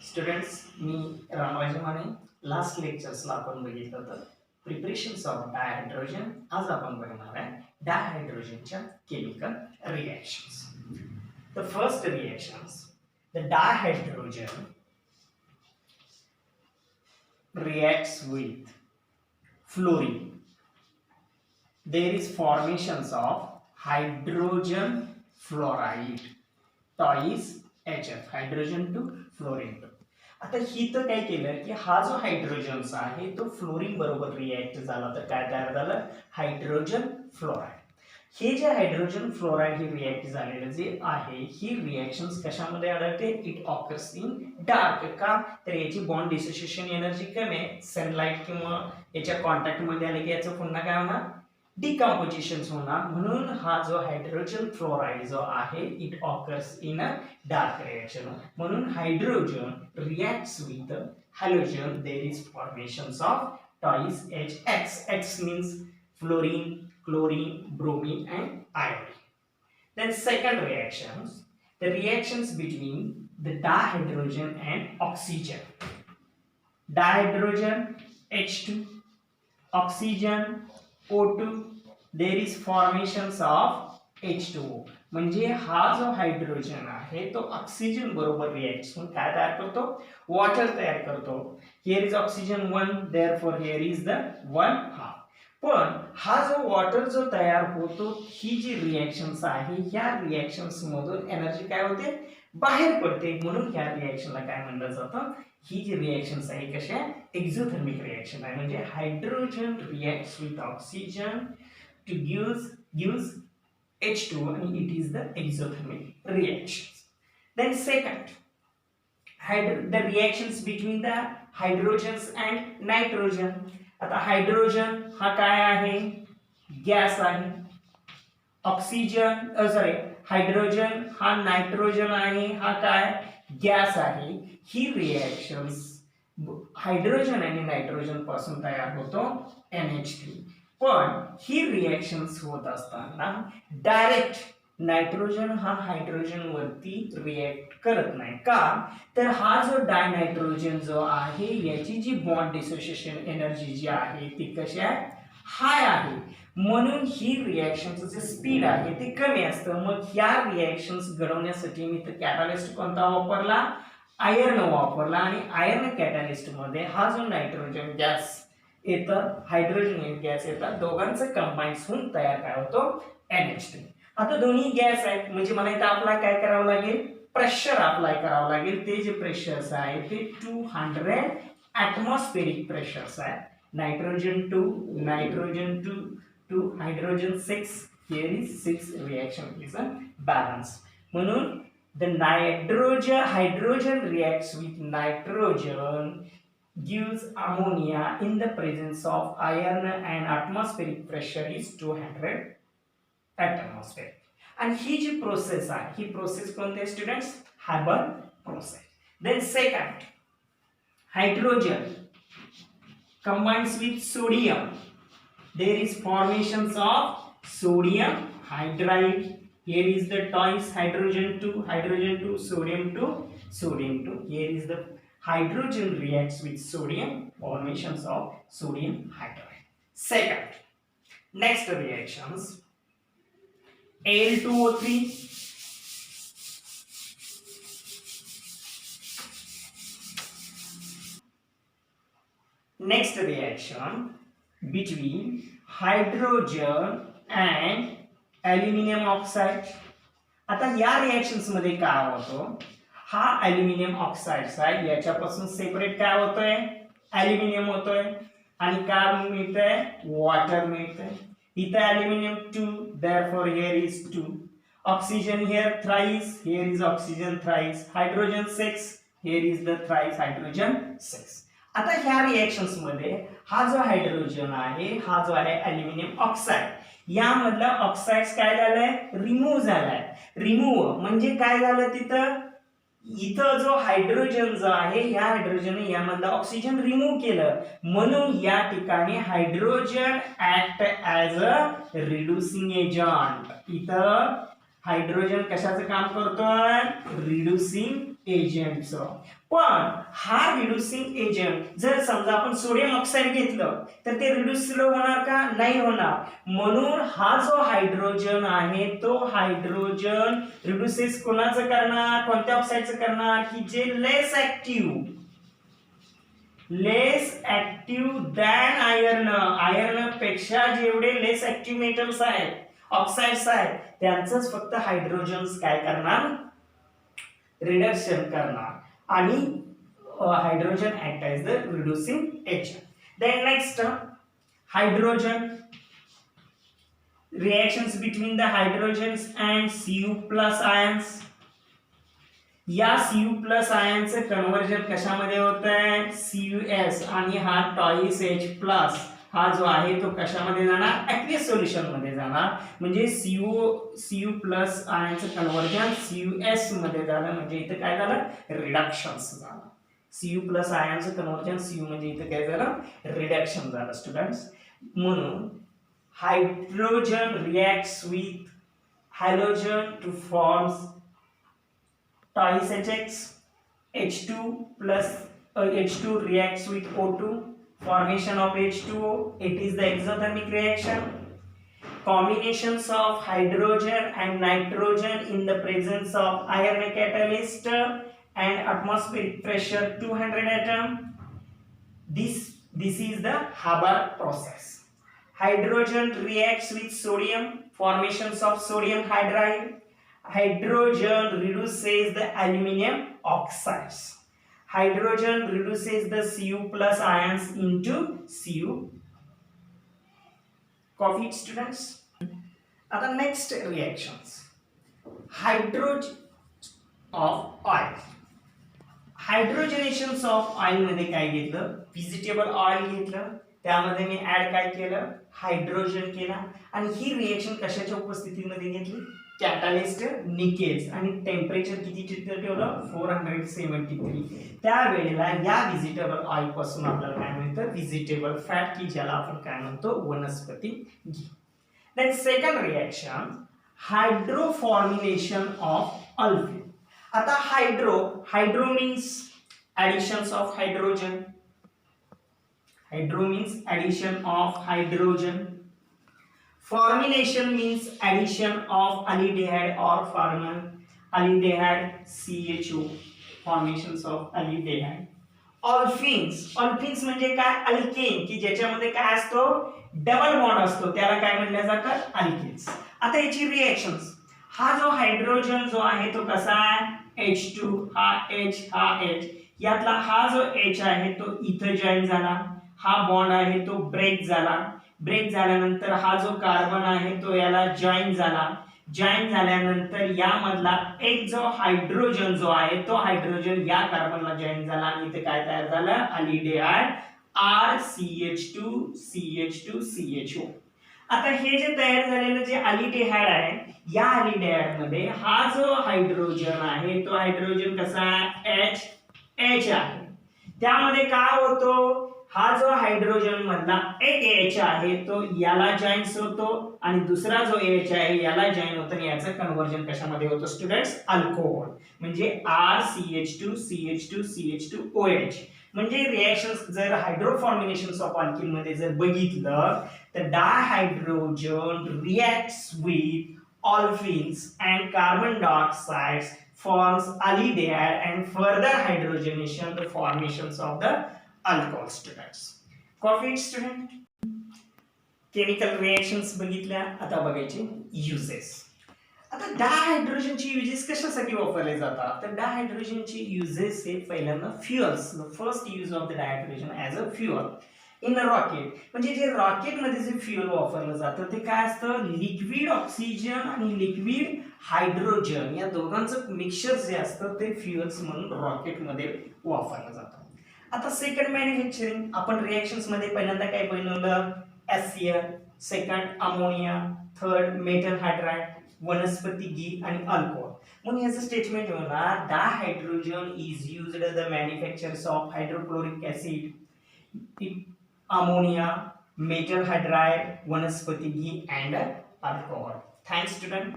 Students, मी Ramraje Mane. Last लेक्चर्सला आपण बघितलं होतं प्रिपरेशन्स ऑफ डायहायड्रोजन. आज आपण बघणार आहे डायहायड्रोजनच्या chemical reactions. The first reactions, the dihydrogen reacts with fluorine. There is formations of hydrogen fluoride, twice HF, hydrogen to fluorine. आता ही तर काय केलं की हा जो हायड्रोजनचा आहे तो फ्लोरीन बरोबर रिएक्ट झाला तर काय तयार झालं, हायड्रोजन फ्लोराइड. हे जे हायड्रोजन फ्लोराइड हे रिएक्ट झालेलं जे आहे ही रिएक्शन्स कशामध्ये आढळते, इट ऑकर्स इन डार्क. का तर याची बॉन्ड डिसोसिएशन एनर्जी कमी आहे, सनलाइट किंवा याच्या कॉन्टॅक्ट मध्ये आले की याचं पुन्हा काय होणार, डिकम्पोजिशन होणार. म्हणून हा जो हायड्रोजन फ्लोराइड जो आहे it occurs in a dark reaction. म्हणून hydrogen reacts with halogen, there is formations of twice HX. X means fluorine, chlorine, bromine and iodine. Then second reactions, the reactions between the dihydrogen and oxygen. Dihydrogen H2, oxygen O2, there is formations of H2O. म्हणजे हा जो hydrogen आहे तो oxygen बरोबर react होऊन काय तयार करतो, वॉटर तयार करतो. Here is oxygen 1, therefore here is the 1 half. पण हा जो वॉटर जो तयार होतो ही जी रिएक्शन्स आहे ह्या रिएक्शन्स मधून एनर्जी काय होते, बाहेर पडते. म्हणून ह्या रिएक्शनला काय म्हणलं जातं, ही जी रिएक्शन्स आहे कशा, एक्झोथर्मिक रिएक्शन आहे. म्हणजे hydrogen reacts with oxygen two gives H2 and it is the exothermic reactions. Then second, the reactions between the hydrogens and nitrogen. आता हायड्रोजन हा काय आहे, गॅस आहे. ऑक्सिजन हायड्रोजन हा नायट्रोजन आहे, हा काय, गॅस आहे. ही रिएक्शन्स हायड्रोजन आणि नायट्रोजन पासून तयार होतो NH3. पण ही रिएक्शन्स होत असताना डायरेक्ट नायट्रोजन हा हायड्रोजन वरती रिएक्ट करत नाही. का तर हा जो डायनायट्रोजन जो आहे याची जी बॉन्ड डिसोसिएशन एनर्जी जी आहे ती कशी आहे, हाय आहे. म्हणून ही रिएक्शनचं जे स्पीड आहे ते कमी असतं. मग ह्या रिएक्शन्स घडवण्यासाठी मी तर कॅटलिस्ट कोणता वापरला, आयर्न वापरला. आणि आयर्न कॅटलिस्ट मध्ये हा जो नायट्रोजन गॅस येतं, हायड्रोजन गॅस येतात, दोघांचं कंबाईन होऊन तयार काय होतो, NH3. आता दोन्ही गॅस आहेत म्हणजे मला इथं अप्लाय काय करावं लागेल, प्रेशर अप्लाय करावं लागेल. ते जे प्रेशर्स आहे ते 200 ॲटमॉस्फेरिक प्रेशर्स आहेत. Nitrogen 2 hydrogen 6, here is 6 reaction is a balance. म्हणून the hydrogen reacts with nitrogen gives ammonia in the presence of iron and atmospheric pressure is 200 atmosphere. आणि ही जी प्रोसेस आहे ही प्रोसेस कोणती आहे स्टुडंट्स, हार्बन process. Then second, hydrogen combines with sodium, there is formations of sodium hydride. Here is the twice hydrogen 2 sodium 2. Here is the hydrogen reacts with sodium, formations of sodium hydride. Second, next reactions, Al2O3 next reaction between hydrogen and aluminum oxide. आता या reactions मध्ये काय होतं, हा aluminium oxide आहे याच्यापासून separate काय होतोय, अॅल्युमिनियम होतोय. आणि काय मिळतंय, वॉटर मिळतंय. इथं aluminium 2, therefore here is 2. Oxygen here thrice, here is oxygen thrice. Hydrogen 6, here is the thrice hydrogen 6. आता ह्या रिएक्शन्स मध्ये हा जो हायड्रोजन आहे हा जो आहे अॅल्युमिनियम ऑक्साइड, यामधला ऑक्साइड्स काय झालाय, रिमूव्ह झालाय. रिमूव्ह म्हणजे काय झालं, तिथं इथं जो हायड्रोजन जो आहे ह्या हायड्रोजनने यामधला ऑक्सिजन रिमूव्ह केलं. म्हणून या ठिकाणी hydrogen act as a reducing agent. इथं हायड्रोजन कशाचं काम करतोय, रिड्युसिंग एजंटचं. पण हा रिड्युसिंग एजंट जर समजा आपण सोडियम ऑक्साईड घेतलं तर ते रिड्यूस होणार का? नाही होणार. म्हणून हा जो हायड्रोजन आहे तो हायड्रोजन रिड्युसेस कोणाचं करणार? कोणत्या ऑक्साईडचं करणार? की जे less active than iron, iron पेक्षा जेवढे लेस ऍक्टिव्ह मेटल्स आहेत, ऑक्साइड्स आहेत, त्यांचंच फक्त हायड्रोजन्स काय करणार? रिडक्शन करणार. आणि hydrogen act as the reducing agent. Then next hydrogen reactions between the hydrogens and Cu plus ions. या Cu प्लस आयनचं कन्वर्जन कशामध्ये होत आहे? CuS आणि हा टॉइस H प्लस हा जो आहे तो कशामध्ये जाणार? ऍक्वियस सोल्युशन मध्ये जाणार. म्हणजे Cu प्लस आयनचं कन्वर्जन CuS मध्ये झालं, म्हणजे इथे काय झालं? रिडक्शन झालं. Cu प्लस आयनचं कन्वर्जन Cu म्हणजे इथे काय झालं? रिडक्शन झालं स्टुडंट्स. म्हणून hydrogen reacts with halogen to forms twice HX. H2 plus H2 reacts with O2, formation of H2O. It is the exothermic reaction. Combinations of hydrogen and nitrogen in the presence of iron catalyst and atmospheric pressure 200 atom. This is the Haber process. Hydrogen reacts with sodium, formations of sodium hydride. Hydrogen reduces the aluminum oxides. Hydrogen reduces the Cu plus ions into Cu. Copy it, students. Other next reactions. Hydrogen of oil. Hydrogenations of oil मध्ये काय घेतलं? Vegetable oil घेतलं, त्यामध्ये मी add काय केलं? Hydrogen केला. आणि ही reaction कशाच्या उपस्थितीमध्ये घेतली? कॅटलिस्ट निकेल्स. आणि टेम्परेचर किती ठेवलं? 473. त्यावेळेला या व्हेजिटेबल ऑइल पासून आपल्याला काय मिळतं? व्हेजिटेबल फॅट, की ज्याला आपण काय म्हणतो? वनस्पती घी. Then second reaction hydro formulation of olefin. आता hydro means additions of hydrogen. Hydro means addition of hydrogen. Formylation means addition of aldehyde or formaldehyde CHO. Formations of aldehyde. Olefins म्हणजे काय? अल्केन, की ज्याच्यामध्ये काय असतो? डबल बॉन्ड असतो, त्याला काय म्हणलं जातं? अल्केन्स. आता याची रिएक्शन्स. हा जो हायड्रोजन जो आहे तो कसा आहे? H2 हा H यातला हा जो H आहे तो इथं जॉईन झाला, हा बॉन्ड आहे तो ब्रेक झाल्यानंतर हा जो कार्बन आहे तो याला जॉईन झाल्यानंतर यामधला एक जो हायड्रोजन जो आहे तो हायड्रोजन या कार्बनला जॉईन झाला आणि इथे काय तयार झालं? Aldehyde RCH2CH2CHO. आता हे जे तयार झालेलं जे अल्डिहाइड आहे, या अल्डिहाइड मध्ये हा जो हायड्रोजन आहे तो हायड्रोजन कसा आहे? H आहे. त्यामध्ये काय होतो? हा जो हायड्रोजन मधला एक H आहे तो याला जॉईन्स होतो आणि दुसरा जो H आहे याला जॉईन होतो आणि याचं कन्वर्जन कशामध्ये होतं स्टुडंट्स? अल्कोहोल. म्हणजे RCH2CH2CH2OH. म्हणजे रिएक्शन्स जर हायड्रो फॉर्म्युलेशन्स ऑफ अल्किन मध्ये जर बघितलं तर dihydrogen reacts with olefins and carbon dioxide forms aldehyde and further hydrogenation the formations of the alcohol. Students, copy it, student. Chemical reactions बघितल्या, आता बघायचे uses. आता डायहायड्रोजनची युजेस कशासाठी वापरले जातात? तर डायहायड्रोजनची युजेस हे पहिल्यांदा fuels. The first use of the dihydrogen as a fuel in a rocket. म्हणजे जे रॉकेट मध्ये जे फ्युअल वापरलं जातं ते काय असतं? लिक्विड ऑक्सिजन आणि लिक्विड हायड्रोजन या दोघांचं मिक्सचर जे असतं ते फ्युअल्स म्हणून रॉकेट मध्ये वापरलं जातं. आता सेकंड मॅन्युफॅक्चरिंग. आपण रिएक्शन्स मध्ये पहिल्यांदा काय बनवलं? HCl, second ammonia, third metal hydride, वनस्पती घी आणि अल्कोहोल. म्हणून याचं स्टेटमेंट होणार dihydrogen is used the manufactures of hydrochloric acid, ammonia, metal hydride, वनस्पती घी and alcohol. Thanks, student.